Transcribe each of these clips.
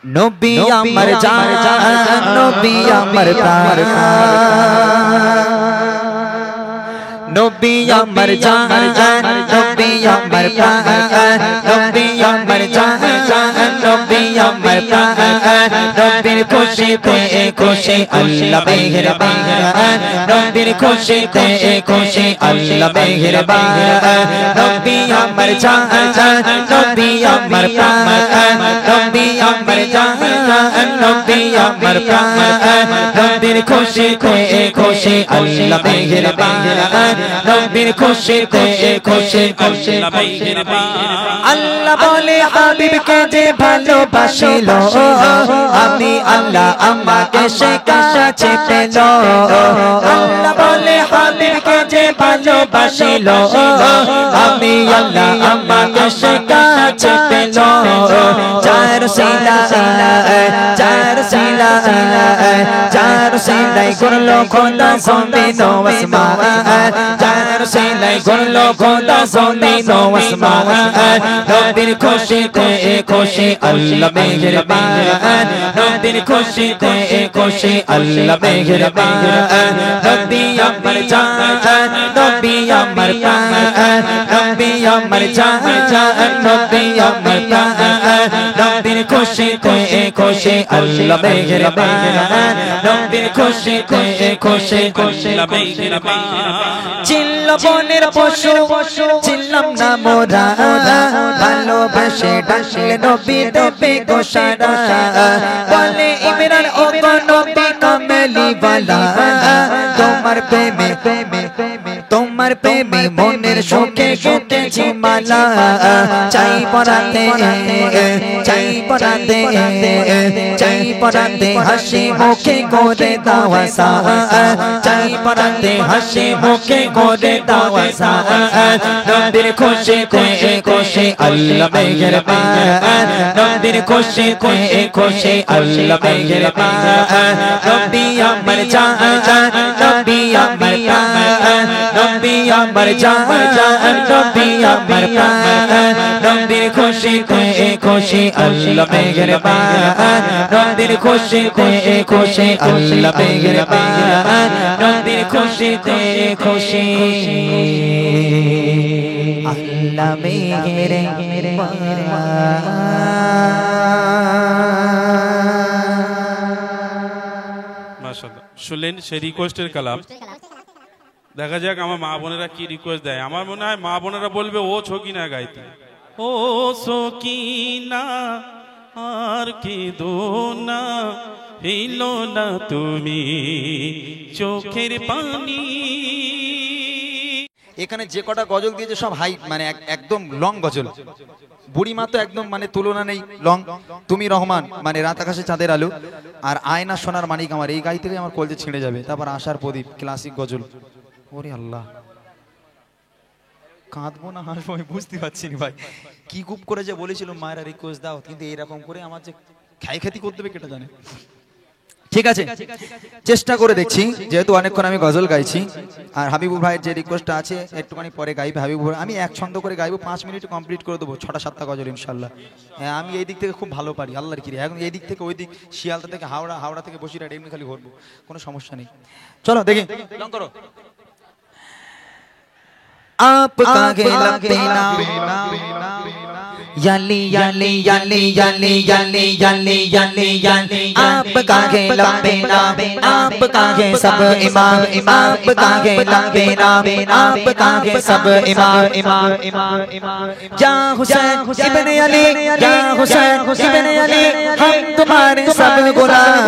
নবী আমার জান, নবী আমার প্রাণ, নবী আমার জান, নবী আমার প্রাণ, নবী আমার জান, নবী আমার প্রাণ, নবীর খুশিতে খুশি আল্লাহ মেহেরবান, নবীর খুশিতে খুশি আল্লাহ মেহেরবান, নবী আমার জান, নবী আমার প্রাণ, নবী আমার জান, নবী আমার প্রাণ, নবীর খুশিতে খুশি আল্লাহ মেহেরবান, নবীর খুশিতে খুশি আল্লাহ মেহেরবান। আল্লাহ বলে হাবিবকে যে ভালোবাসিল, আমি আল্লাহ আমাকে সে কাছে পেল। আল্লাহ বলে হাবিবকে যে ভালোবাসিল, আমি আল্লাহ আমাকে সে কাছে পেল। চার সিলা চার সিলা চার সিলাই করলো খোদা জমিন ও আসমান, চার সিলাই করলো খোদা জমিন ও আসমান, নবীর খুশিতে খুশি আল্লাহ মেহেরবান, নবীর খুশিতে খুশি আল্লাহ মেহেরবান, নবী আমার জান, নবী আমার প্রাণ, নবী আমার জান, নবী আমার প্রাণ, নবীর খুশিতে খুশি আল্লাহ মেহেরবান, নবীর খুশিতে খুশি আল্লাহ মেহেরবান। চিল্ল বনের পশু চিল্লাম না মোরা, ভালোবাসে ডাকলে নবী দেবে গো সারা, বলে ইমরান ও গো নবী কামলি ওয়ালা, তোমার প্রেমে তোমার প্রেমে মনের শোকে কেটেছি মালা, চাই পরাতে চাই পরাতে চাই পরাতে হাসি মুখে করে দাওয়া সা, চাই পরাতে হাসি মুখে করে দাওয়া সা, নবীর খুশিতে খুশি আল্লাহ মেহেরবান, নবীর খুশিতে খুশি আল্লাহ মেহেরবান, নবী আমার জান, নবী আমার প্রাণ, নবী আমার জান, নবী আমার প্রাণ, নবীর খুশিতে খুশি আল্লাহ মেহেরবান, নবীর খুশিতে খুশি আল্লাহ মেহেরবান, নবীর খুশিতে খুশি আল্লাহ মেহেরবান। মাশাআল্লাহ, শুনলেন সে রিকোয়েস্টের কালাম। দেখা যাক আমার মা বোনেরা কি রিকোয়েস্ট দেয়। আমার মনে হয় মা বোনেরা বলবে ও ছকিনা গাইতে, ও সকিনা আর কি দোনা হিলো না তুমি চোখের পানি। এখানে যে কটা গজল দিয়েছে সব হাই মানে একদম লং গজল। বুড়িমা তো একদম মানে তুলনা নেই লং, তুমি রহমান মানে রাত আকাশে চাঁদের আলো, আর আয়না সোনার মানিক আমার, এই গাইতে আমার কলজে ছিঁড়ে যাবে। তারপর আশার প্রদীপ ক্লাসিক গজল। ওরে আল্লাহ, কাঁদবো না হাসবো আমি বুঝতে পারছি না ভাই। কি গুপ করে যে বলেছিল মায়েরা রিকোয়েস্ট দাও, কিন্তু এইরকম করে আমার যে খ্যাতি করতে হবে কেটে জানে। ঠিক আছে, চেষ্টা করে দেখছি, যেহেতু অনেকক্ষণ আমি গজল গাইছি। আর হাবিবুর ভাইয়ের যে রিকোয়েস্টটা আছে একটুখানি পরে গাইবে হাবিবুর। আমি এক ছন্দ করে গাইবো, 5 মিনিট কমপ্লিট করে দেবো 6টা-7টা গজল ইনশাল্লাহ। হ্যাঁ, আমি এই দিক থেকে খুব ভালো পারি আল্লাহর কিরে। এখন এই দিক থেকে ওই দিক, শিয়ালদা থেকে হাওড়া, হাওড়া থেকে বসিরহাট, এমনি খালি ঘুরবো, কোনো সমস্যা নেই। চলো দেখি, লং করো। आपका गेला पेना याली याली याली याली याली याली याली याली, आपका गेला पेना आपका गे सब इमाम, आपका गेला पेना आपका गे सब इमाम, इमाम इमाम इमाम। या हुसैन इब्ने अली, या हुसैन इब्ने अली, हम तुम्हारे सब गुलाम।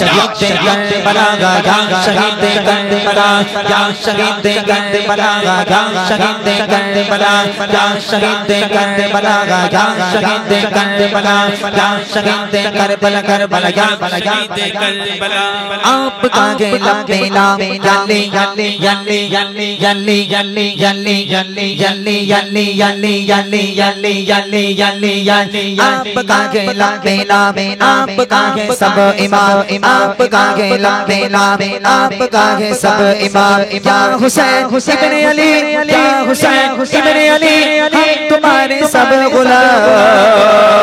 शहीद करबला गा शहीद करबला, या शहीद करबला गा शहीद करबला, या शहीद करबला गा शहीद करबला, या शहीद करबला करबला या शहीद करबला। आपका गेला पेना याली याली याली याली याली याली याली याली याली याली याली याली याली याली याली याली, आपका गेला पेना आपका गे सब इमाम, आपका गेला पेना आपका गे सब इमाम। या हुसैन इब्ने अली, या हुसैन इब्ने अली, हम तुम्हारे सब गुलाम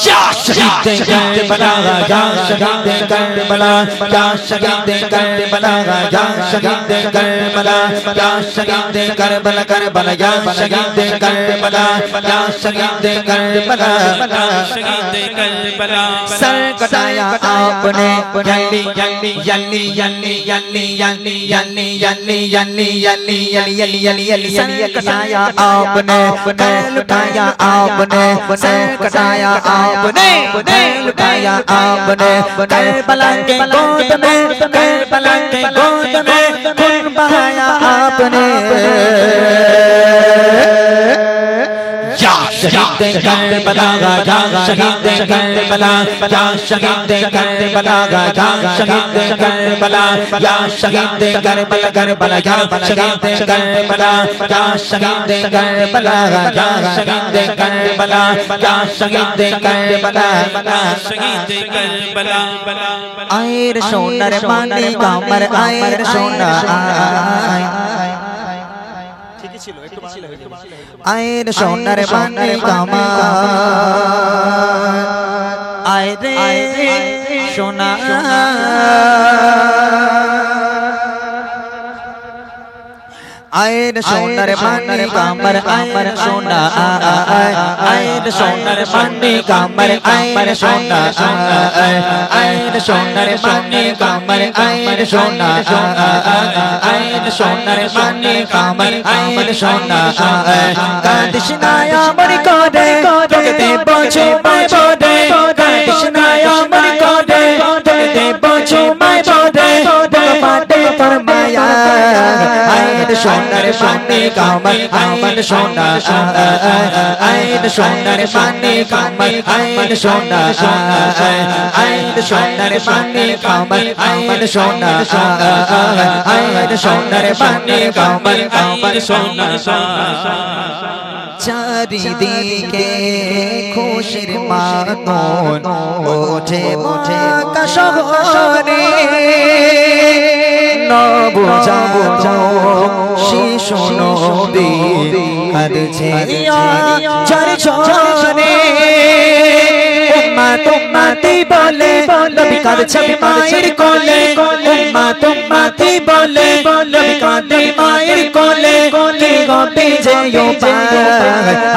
या शहीद करबला या शहीद करबला या शहीद करबला या शहीद करबला या शहीद करबला करबला या शहीद करबला या शहीद करबला शहीद करबला सर कटाया आपने यल्ली यल्ली यल्ली यल्ली यल्ली यल्ली यल्ली यल्ली यल्ली यल्ली यल्ली यल्ली यल्ली सर कटाया आपने पैर लुटाया आपने सर कटाया आपने पैर लुटाया आपने करबला के गोद में करबला के गोद में खून बहाया आपने शहीद करबला या शहीद करबला या शहीद करबला या शहीद करबला या शहीद करबला करबला या शहीद करबला या शहीद करबला या शहीद करबला या शहीद करबला शहीद करबला आयर सोनार मानी कामर आयर सोना आयर सोनार माने कामार आय रे सोना आयर सोनार माने कामर आयर सोना आयर सोनार माने कामर आयर सोना आयर सोनार माने कामर आयर सोना आयर सोनार माने कामर आयर सोना कादिशनाया मरी कोडे तोके बोझो माय बोडे कादिशनाया मरी कोडे तोके बोझो माय बोडे पाटे फरमाया आयर सोनार माने कामर आयर सोना आयर सोनार माने कामर आयर सोना आयर सोनार माने कामर आयर सोना आयर सोनार माने कामर आयर सोना চারিদিকে খুশির মাতন ওঠে মোঠে কাশবনে নবজাত শিশু নবী কাঁদছে চার ছনে উম্মাত উম্মাতি বলে নবী কাঁদছে মায়ের কোলে উম্মাত উম্মাতি বলে নবী কাঁদে মায়ের কোলে গবে যেও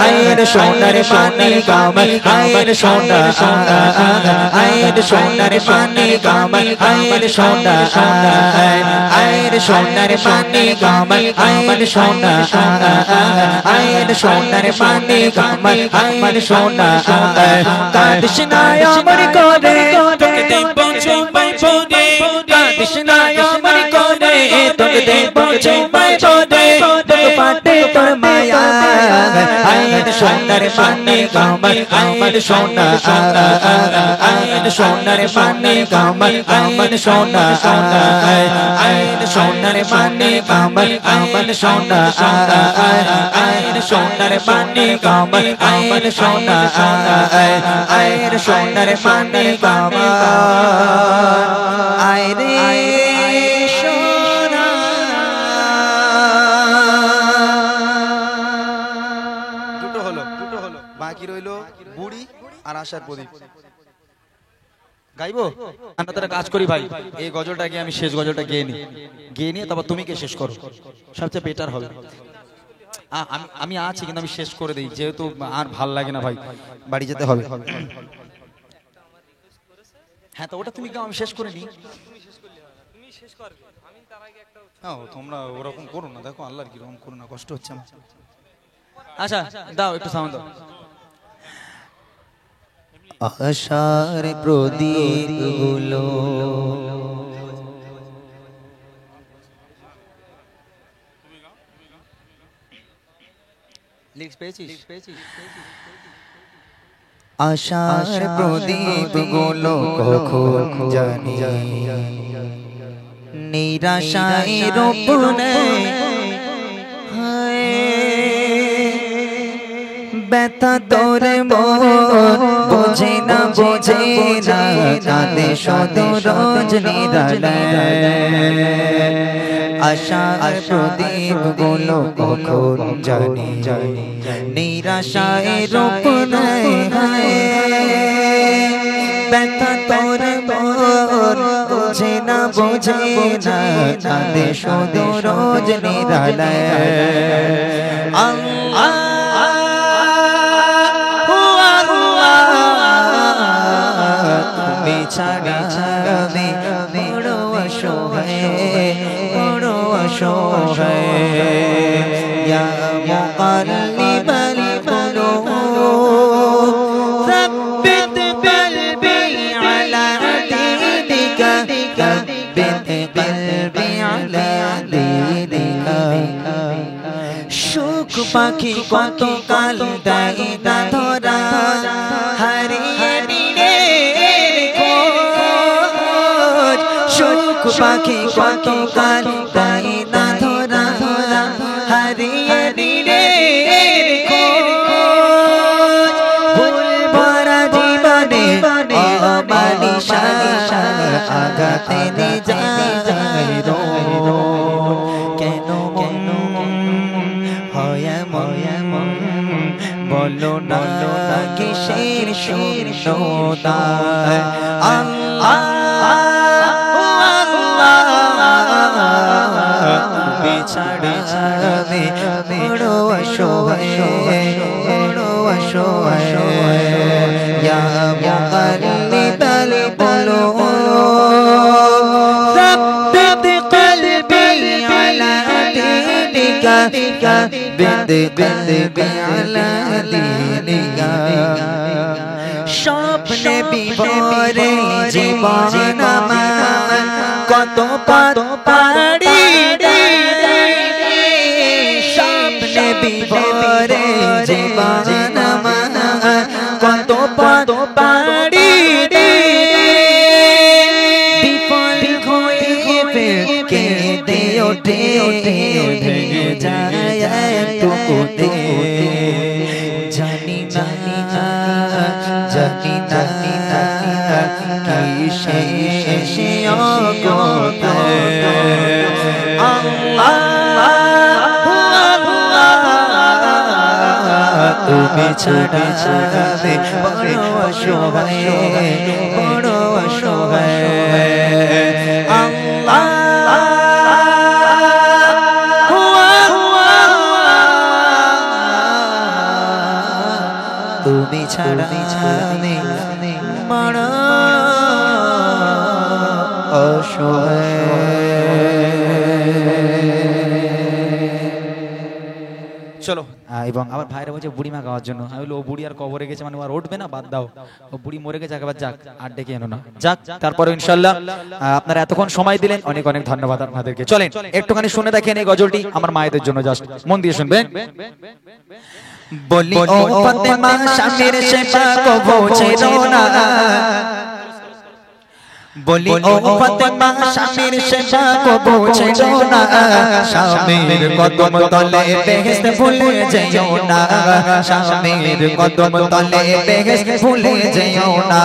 আয়ের সোনার পানি কামর আয়ের সোনা আয়ের সোনার পানি কামর আয়ের সোনা আয়ের সোনার পানি কামর আয়ের সোনা আয়ের সোনার পানি কামর আয়ের সোনা কাদিশনায় আমার কোলে তোকে দেব চুমাই বনে কাদিশনায় আমার কোলে তোকে দেব চুমাই বনে পাটে তোর মায়া আয়ের সোনার পানি কামর আয়ের সোনা আয়ের সোনার পানি কামর আয়ের সোনা আয়ের সোনার পানি কামর আয়ের সোনা আয়ের সোনার পানি কামর আয়ের সোনা আয়ের সোনার পানি কামর আয়রে বাকি রইল বুড়ি আর আশার প্রদীপ গাইবো আমরা তারা কাজ করি ভাই এই গজলটাকে আমি শেষ গজলটা গেয়ে নিয়ে তারপর তুমি কে শেষ করো সবচেয়ে বেটার হবে আমি আছি কিন্তু আমি শেষ করে দিই যেহেতু আর ভাল লাগে না ভাই বাড়ি যেতে হবে হ্যাঁ তো ওটা তুমি গাও আমি শেষ করে নিই তোমরা ওরকম করো না দেখো আল্লাহর কিরকম করো না কষ্ট হচ্ছে আমার আচ্ছা দাও একটু সাউন্ড দাও আশার প্রদীপ গুলো লিখস পেয়েছিস আশার প্রদীপ গুলো কখন জানি নিরাশায় রূপনে ব্যথা তোরে মন বোঝে না কাঁদে সদ রোজ নিরালায় আশার প্রদীপ গুলো কখন জানি নিরাশায় রূপ নেয় ব্যথা তোর মোর বোঝে না চাঁদে শুধু রোজ নিরালায় তুমি ছাড়া আমি বড় অসহায় ইয়া মুকাল্লিবাল কুলুব সাব্বিত কলবি আলা দীনিকা সাব্বিত কলবি আলা দীনিকা সুখ পাখি কত কাল দেয় না ধরা হারিয়ে নিলে খোঁজ সুখ পাখি কত কাল দেয় না ধরা হারিয়ে নিলে খোঁজ ভুল ভরা জীবনে অমানিশা আঘাতে যায় কেন বলো না কিসের শূন্যতা ছাড়া আমি বড় অসহায় ইয়া মুকাল্লিবাল কুলুব সাব্বিত কলবি আলা দীনিকা সাব্বিত কলবি আলা দীনিকা স্বপ্নে বিভোরে জীবন আমার কত পাড়ি স্বপ্নে বিভোরে জীবন আমার কত পাড়ি বিফল হয়ে কেঁদে ওঠে ভেঙে যায় টুকুতে জানি না কি শেষে তুমি ছাড়া আমি বড় অসহায় তুমি ছাড়া আমি বড় অসহায় চলো এবং আমার ভাইরা বলছে বুড়িমা গাওয়ার জন্য আমি বলি ও বুড়ি আর কবরে গেছে মানে আর উঠবে না বাদ দাও ও বুড়ি মরে গেছে একবার যাক আর ডেকে এনো না যাক তারপরে ইনশাআল্লাহ আপনারা এতক্ষণ সময় দিলেন অনেক অনেক ধন্যবাদ আপনাদেরকে চলেন একটুখানি শুনে দেখেন এই গজলটি আমার মায়েদের জন্য জাস্ট মন দিয়ে শুনবেন বলি ও ফাতেমা স্বামীর সেবা কো বোঝে না বলি ও ফাতেমা স্বামীর সেবা কো বোঝে না স্বামীর কদম তলে বেহেশত ভুলে যাও না স্বামীর কদম তলে বেহেশত ভুলে যাও না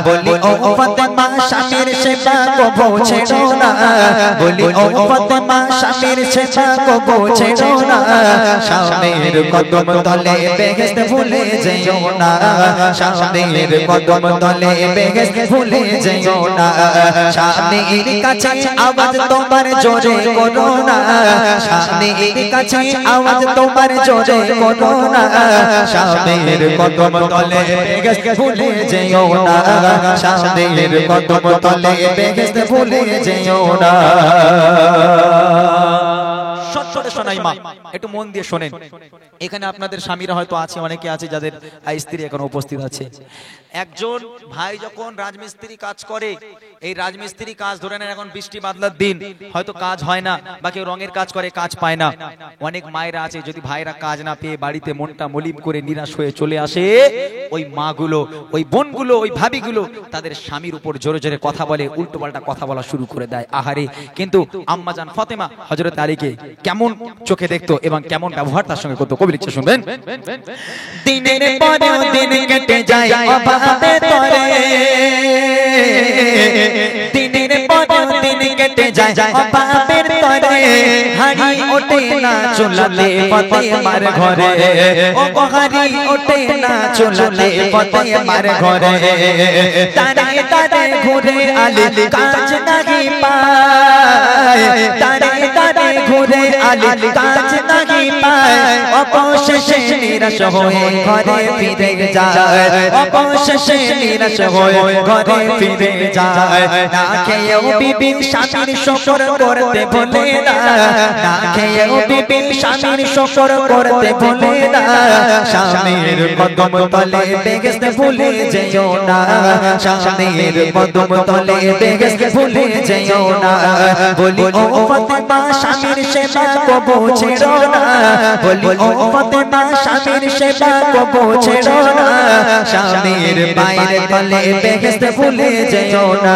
বলি ও ফাতেমা স্বামীর সেবা কো বোঝে না বলি ও ফাতেমা স্বামীর সেবা কো বোঝে না স্বামীর কদম তলে বেহেশত ভুলে যাও না স্বামীর কদম তলে বেহেশত ভুলে যাও না স্বামীর কাছে আওয়াজ তোমার জোরে করো না স্বামীর কাছে আওয়াজ তোমার জোরে করো না স্বামীর কদম তলে বেহেশত ভুলে যেও না স্বামীর কদম তলে বেহেশত ভুলে যেও না সত্তরে শোনাই মা একটু মন দিয়ে শোনেন এখানে আপনাদের স্বামীরা হয়তো আছে অনেকে আছে যাদের স্ত্রী এখন উপস্থিত আছে একজন ভাই যখন রাজমিস্ত্রি কাজ করে এই রাজমিস্ত্রি কাজ ধরে নেন এখন বৃষ্টি বাদলার দিন হয়তো কাজ হয় না বা কেউ রঙের কাজ করে কাজ পায় না অনেক মায়েরা আছে যদি ভাইরা কাজ না পেয়ে বাড়িতে মনটা মলিন করে নিরাশ হয়ে চলে আসে ওই মাগুলো ওই বোনগুলো ওই ভাবিগুলো তাদের স্বামীর উপর জোরে জোরে কথা বলে উল্টোপাল্টা কথা বলা শুরু করে দেয় আহারে কিন্তু আম্মাজান ফাতেমা হযরত আলীকে কেমন কেমন চোখে দেখতো এবং কেমন ব্যবহার তার সঙ্গে করতো। কবি লিখছে, শুনবেন। দিনের পরে দিন কেটে যায় অভাবে তরে, দিনের পরে দিন কেটে যায় অভাবের তরে, হাড়ি ওঠে না চুলাতে ফতেমার ঘরে, ও হাড়ি ওঠে না চুলাতে ফতেমার ঘরে, তারে তারে ঘুরে আলী কাজ নাহি পায়, তারে তারে ঘুরে আলী কাজ নাহি পায়, অবশেষে নিরাশ হয়ে ঘরে ফিরে যায়, অবশেষে নিরাশ হয়ে ঘরে ফিরে যায়। না খেয়েও বিবি স্বামীর শকর করতে ভোলে না, না খেয়েও বিবি স্বামীর শকর করতে ভোলে না, স্বামীর কদম তলে বেহেশত ভুলে যেও না, স্বামীর কদম তলে বেহেশত ভুলে যেও না। বলি ও ফাতেমা স্বামীর সেবা কবু ছেড়ো না, বলি ও ফাতেমা স্বামীর সেবা কবু ছেড়ো না, স্বামীর পায়ের তলে বেহেশত ভুলে যেও না,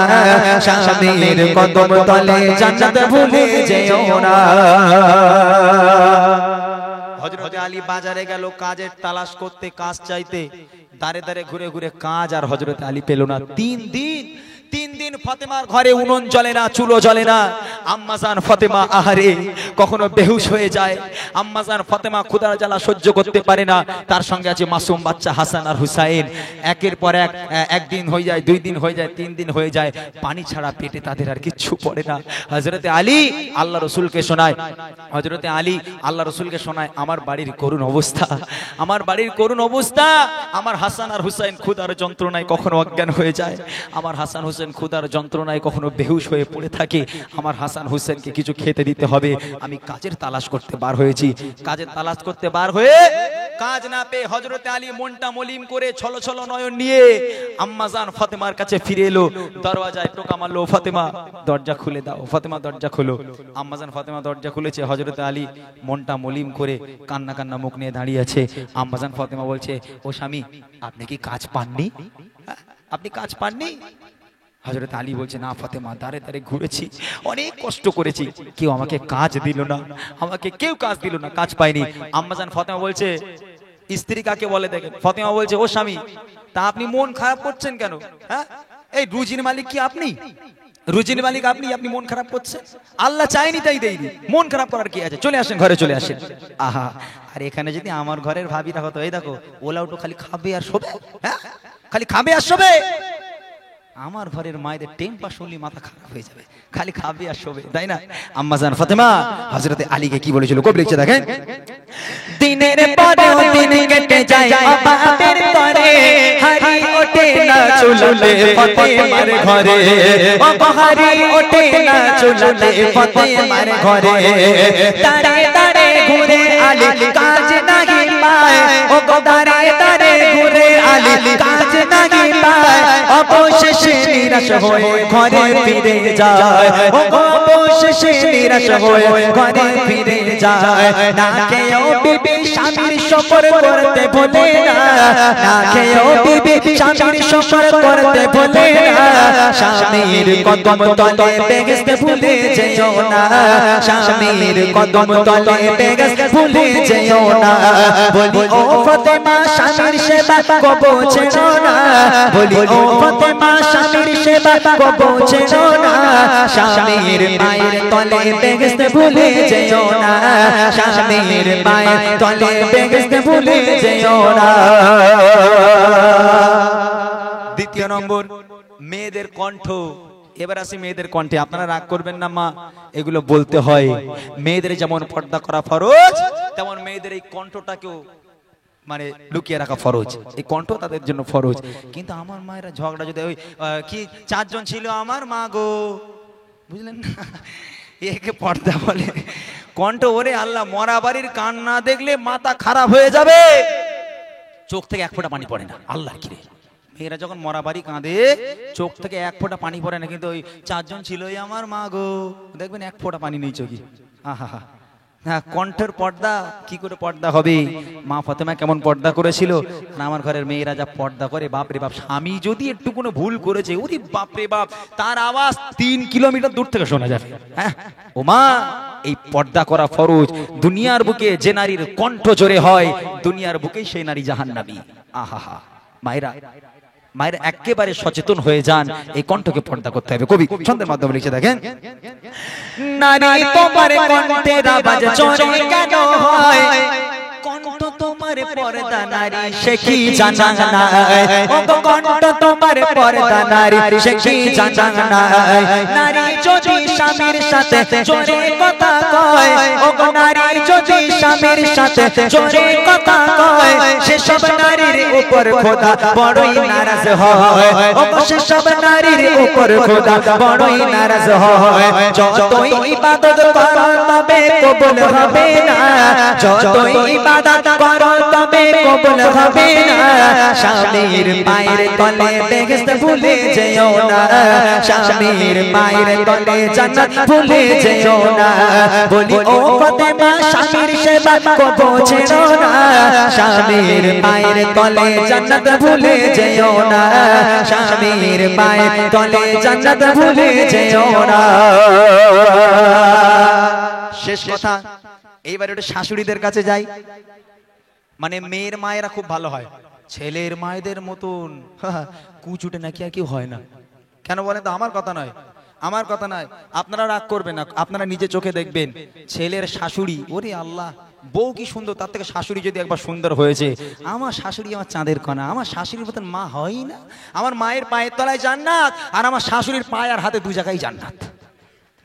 স্বামীর কদম তলে জান্নাত ভুলে যেও না। হযরত আলী বাজারে গেল কাজের তালাশ করতে, কাজ চাইতে, দাঁড়ে দাঁড়ে ঘুরে ঘুরে কাজ, আর হযরত আলী পেল না। 3 দিন ফাতেমার ঘরে উনুন জ্বলে না, চুলো জ্বলে না। আম্মাজান ফাতেমা আহারে কখনো বেহুশ হয়ে যায়। আম্মাজান ফাতেমা ক্ষুধার জ্বালা সহ্য করতে পারে না। তার সঙ্গে আছে মাসুম বাচ্চা হাসান আর হুসাইন। একের পর এক, একদিন হয়ে যায়, 2 দিন হয়ে যায়, 3 দিন হয়ে যায়, পানি ছাড়া পেটে তাদের আর কিচ্ছু পড়ে না। হযরতে আলী আল্লাহ রাসূলকে শোনায়, হযরতে আলী আল্লাহ রাসূলকে শোনায়, আমার বাড়ির করুণ অবস্থা, আমার বাড়ির করুণ অবস্থা। আমার হাসান আর হুসাইন ক্ষুধার যন্ত্রণায় কখনো অজ্ঞান হয়ে যায়, আমার হাসান হুসাইন ক্ষুধার যন্ত্রণায় কখনো বেহুশ হয়ে পড়ে থাকে। আমার হাসান হুসেনকে কিছু খেতে দিতে হবে। আমি কাজের তালাশ করতে বার হয়েছি। কাজের তালাশ করতে বার হয়ে কাজ না পেয়ে হযরতে আলী মনটা মলিন করে ছলো ছলো নয়ন নিয়ে আম্মাজান ফাতেমার কাছে ফিরে এলো। দরওয়াজায় টোকা মারলো, ফাতেমা দরজা খুলে দাও, ফাতেমা দরজা খোলো। আম্মাজান ফাতেমা দরজা খুলেছে। হযরতে আলী মনটা মলিন করে কান্না কান্না মুখ নিয়ে দাঁড়িয়ে আছে। আম্মাজান ফাতেমা বলছে, ও স্বামী আপনি কি কাজ পাননি? আপনি কাজ পাননি? হযরত আলী বলছে, না ফাতেমা, দাঁড়ে দাঁড়ে ঘুরেছি, অনেক কষ্ট করেছি, কেউ আমাকে কাজ দিল না, আমাকে কেউ কাজ দিল না, কাজ পাইনি। আম্মাজান ফাতেমা বলছে, স্ত্রী কাকে বলে দেখেন। ফাতেমা বলছে, ও স্বামী তা আপনি মন খারাপ করছেন কেন? হ্যাঁ, এই রুজির মালিক কি আপনি? রুজির মালিক আপনি, আপনি মন খারাপ করছেন? আল্লাহ চাইনি তাই দেয়নি, মন খারাপ করার কি আছে? চলে আসেন, ঘরে চলে আসেন। আহা, আর এখানে যদি আমার ঘরের ভাবিরা হতো, এই দেখো ওলা উঠো খালি খাবে আর শোবে, হ্যাঁ খালি খাবে আর শোবে। আমার ঘরের মায়েদের টেম্পার শুনলি মাথা খারাপ হয়ে যাবে, খালি খাবে আর শোবে, তাই না? আম্মাজান ফাতেমা হযরতে আলীকে কি বলেছিল, কবি লিখছে দেখেন। দিনের পরে দিন কেটে যায় অভাবের তরে, হাড়ি ওঠে না চুলাতে ফাতেমার ঘরে, ও হাড়ি ওঠে না চুলাতে ফাতেমার ঘরে, তারে তারে ঘুরে আলী কাজ নাহি পায়, ও দাঁড়ে দাঁড়ে ঘুরে আলী কাজ নাহি পায়, অবশেষে নিরাশ হয়ে ঘরে ফিরে যায়, ও অবশেষে নিরাশ হয়ে ঘরে ফিরে যায়। না খেয়েও বিবি স্বামীর শকর করতে ভোলে না, না খেয়েও বিবি স্বামীর শকর করতে ভোলে না, স্বামীর কদম তলে বেহেশত ভুলে যেও না, স্বামীর কদম তলে বেহেশত ভুলে যেও না। বলি ও ফাতেমা স্বামীর সেবা কবু ছেড়ো না, বলি ও ফাতেমা স্বামীর সেবা কবু ছেড়ো না, স্বামীর পায়ের তলে বেহেশত ভুলে যেও না, স্বামীর পায়ের তলে বেহেশত ভুলে যেও না। দ্বিতীয় নম্বর, মেয়েদের কণ্ঠ। এবার আসি মেয়েদের কণ্ঠে। আপনারা রাগ করবেন না মা, এগুলো বলতে হয়। মেয়েদের যেমন পর্দা করা ফরজ, তেমন মেয়েদের এই কণ্ঠটাকেও মানে লুকিয়ে রাখা ফরজ। এই কণ্ঠ তাদের জন্য ফরজ। কিন্তু আমার মায়েরা ঝগড়া, যদি ওই কি 4 জন ছিল আমার মা গো, বুঝলেন না, একে পর্দা বলে। কণ্ঠ, ওরে আল্লাহ, মরা বাড়ির কান না দেখলে মাথা খারাপ হয়ে যাবে, চোখ থেকে 1 ফোঁটা পানি পড়ে না। আল্লাহ কি রে, মেয়েরা যখন মরা বাড়ি কাঁদে চোখ থেকে 1 ফোঁটা পানি পড়ে না, কিন্তু ওই 4 জন ছিল আমার মা গো, দেখবেন 1 ফোঁটা পানি নেই চোখে। আহা, হ্যাঁ, কণ্ঠের পর্দা কি করে পর্দা হবে? মা ফাতেমা কেমন পর্দা করেছিল, না আমার ঘরের মেয়েরা যা পর্দা করে, বাপরে বাপ। স্বামী যদি একটু কোনো ভুল করেছে, ওরে বাপরে বাপ, তার আওয়াজ 3 কিলোমিটার দূর থেকে শোনা যাবে। হ্যাঁ ও মা, এই পর্দা করা ফরজ। দুনিয়ার বুকে যে নারীর কণ্ঠ জোরে হয়, দুনিয়ার বুকেই সেই নারী জাহান্নামী। আহা, মায়েরা মায়েরা একেবারে সচেতন হয়ে যান, এই কণ্ঠকে পর্দা করতে হবে। কবি ছন্দের মাধ্যমে লিখে দেখেন, নারী তোমার কণ্ঠের আওয়াজ জোরে কেন হয়, কণ্ঠ তোমার পর্দা নারী সে কি জানা না, ও কণ্ঠ তোমার পর্দা নারী সে কি জানা না। নারী যদি স্বামীর সাথে জোরে কথা কয়, ও নারী যদি স্বামীর সাথে জোরে কথা কয়, সেসব নারীর উপর খোদা বড়ই নারাজ হয়, ও সেসব নারীর উপর খোদা বড়ই নারাজ হয়। যতই ইবাদত করো তবে কবুল হবে না, যতই ইবাদত করো তবে কবুল হবে না। স্বামীর পায়ের তলে বেহেশত ভুলে যেও না, স্বামীর পায়ের তলে জান্নাত ভুলে যেও না। বলি ও ফাতেমা, স্বামীর সেবা কবো ছেড়ো না, স্বামীর পায়ের তলে জান্নাত ভুলে যেও না, স্বামীর পায়ের তলে জান্নাত ভুলে যেও না। শেষ কথা, এইবার ওটা শাশুড়িদের কাছে যাই। মানে মেয়ের মায়েরা খুব ভালো হয়, ছেলের মায়েদের মতন কুচুটে নাকি আর কেউ হয় না। কেন বলেন তো? আমার কথা নয়, আমার কথা নয়, আপনারা রাগ করবেন না, আপনারা নিজে চোখে দেখবেন। ছেলের শাশুড়ি, ওরে আল্লাহ, বউ কি সুন্দর, তার থেকে শাশুড়ি যদি একবার সুন্দর হয়েছে। আমার শাশুড়ি আমার চাঁদের কণা, আমার শাশুড়ির মতন মা হয় না। আমার মায়ের পায়ের তলায় জান্নাত, আর আমার শাশুড়ির পায়ে আর হাতে দু জায়গায় জান্নাত,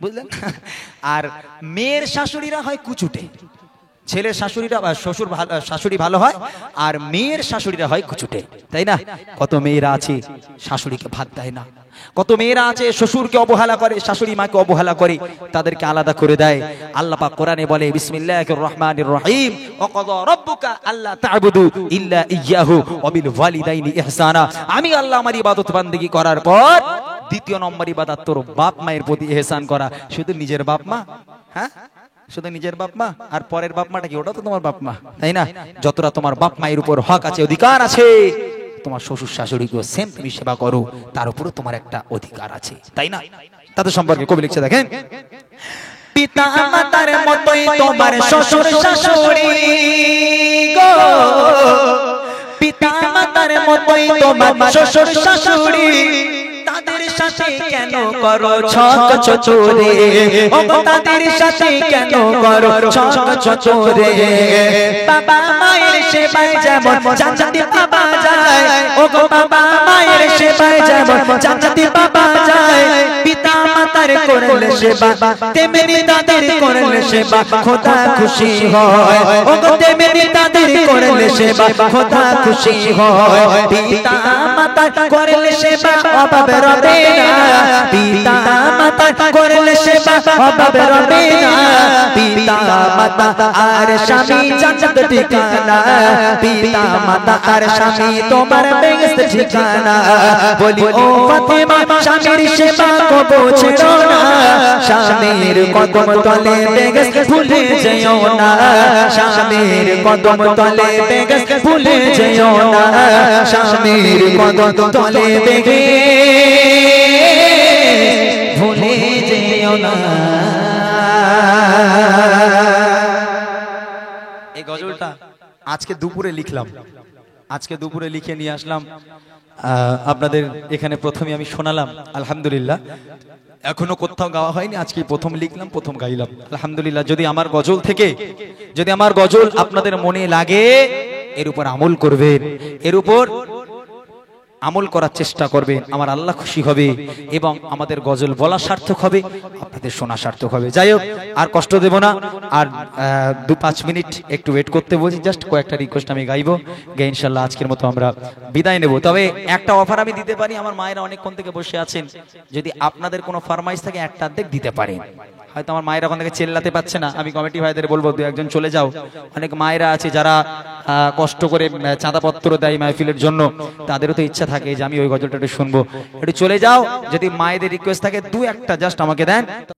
বুঝলেন? আর মেয়ের শাশুড়িরা হয় কুচুটে, ছেলের শাশুড়িরা শ্বশুর শাশুড়ি ভালো হয়, আর মেয়ের শাশুড়িরা হয় কুচুটে, তাই না? কত মেয়েরা আছে শাশুড়িকে ভাত দেয় না, কত মেয়েরা আছে শ্বশুরকে অবহেলা করে, শাশুড়ি মাকে অবহেলা করে, তাদেরকে আলাদা করে দেয়। আল্লাহ পাক কোরআনে বলে, বিসমিল্লাহির রহমানির রহিম, ওয়াকাযা রাব্বুকা আল্লা তা'বুদু ইল্লা ইয়্যাহু ওয়া বিল ওয়ালিদাইনি ইহসানা। আমি আল্লাহ আমার ইবাদত বান্দেগী করার পর দ্বিতীয় নম্বর ইবাদত তোর বাপ মায়ের প্রতি ইহসান করা। শুধু নিজের বাপ মা, হ্যাঁ শুধু নিজের বাপ মা, আর পরের বাপ মাটা কি? ওটা তো তোমার বাপ মা, তাই না? যতটা তোমার বাপ মায়ের উপর হক আছে, অধিকার আছে, তোমার শ্বশুর শাশুড়িকেও সেম তুমি সেবা করো, তার উপরও তোমার একটা অধিকার আছে, তাই না? তাদের সম্পর্কে কবি লিখছে দেখেন, পিতা মাতার মতোই তোমার শ্বশুর শাশুড়ি গো, পিতা মাতার মতোই তোমার শ্বশুর শাশুড়ি, তাদের সাথে কেন করো ছক চচরে, ও তাদের সাথে কেন করো ছক চচরে। বাবা মায়ের সেবায় যেমন জান্নাতি বাবা যায়, ও গো বাবা মায়ের সেবায় যেমন জান্নাতি বাবা যায়, পিতা মাতার করলে সেবা তেমনি তাদের করলে সেবা খোদা খুশি হয়, ও গো তেমনি তাদের করলে সেবা খোদা খুশি হয়। পিতা মাতার করলে সেবা অভাব রবে না, পিতা মাতা করলে সেবা অভাব রবে না, পিতা মাতা আর স্বামী জান্নাত ঠিকানা, পিতা মাতা আর স্বামী তোমার বেহেশত ঠিকানা। বলি ও ফাতেমা, স্বামীর সেবা কবো ছেড়ো না, স্বামীর কদম তলে বেহেশত ভুলে যেও না, স্বামীর কদম তলে বেহেশত ভুলে যেও না, স্বামীর কদম তলে বেহেশত ভুলে যেও না। এই গজলটা আজকে দুপুরে লিখলাম, আজকে দুপুরে লিখে নিয়ে আসলাম আপনাদের এখানে, প্রথমে আমি শোনালাম। আলহামদুলিল্লাহ, এখনো কোথাও গাওয়া হয়নি, আজকে প্রথম লিখলাম, প্রথম গাইলাম। আলহামদুলিল্লাহ, যদি আমার গজল থেকে, যদি আমার গজল আপনাদের মনে লাগে, এর উপর আমল করবেন, এর উপর আমল করার চেষ্টা করবেন, আমার আল্লাহ খুশি হবে এবং আমাদের গজল বলা সার্থক হবে, আপনাদের শোনা সার্থক হবে। যাই হোক, আর কষ্ট দেব না, আর 2-5 মিনিট একটু ওয়েট করতে বলছি, জাস্ট কয়েকটা রিকোয়েস্ট আমি গাইবো, গে ইনশাল্লাহ আজকের মতো আমরা বিদায় নেব। তবে একটা অফার আমি দিতে পারি, আমার মায়েরা অনেকক্ষণ থেকে বসে আছেন, যদি আপনাদের কোনো ফরমাইশ থাকে একটা অর্ধেক দিতে পারেন। হয়তো আমার মায়েরা ওখান থেকে চেল্লাতে পারছে না, আমি কমিটি ভাইদের বলবো 2-1 চলে যাও। অনেক মায়েরা আছে যারা কষ্ট করে চাঁদাপত্র দেয় মাহফিলের জন্য, তাদেরও তো ইচ্ছা থাকে যে আমি ওই গজলটা একটু শুনবো, একটু চলে যাও। যদি মায়েদের রিকোয়েস্ট থাকে 2-1টা জাস্ট আমাকে দেন।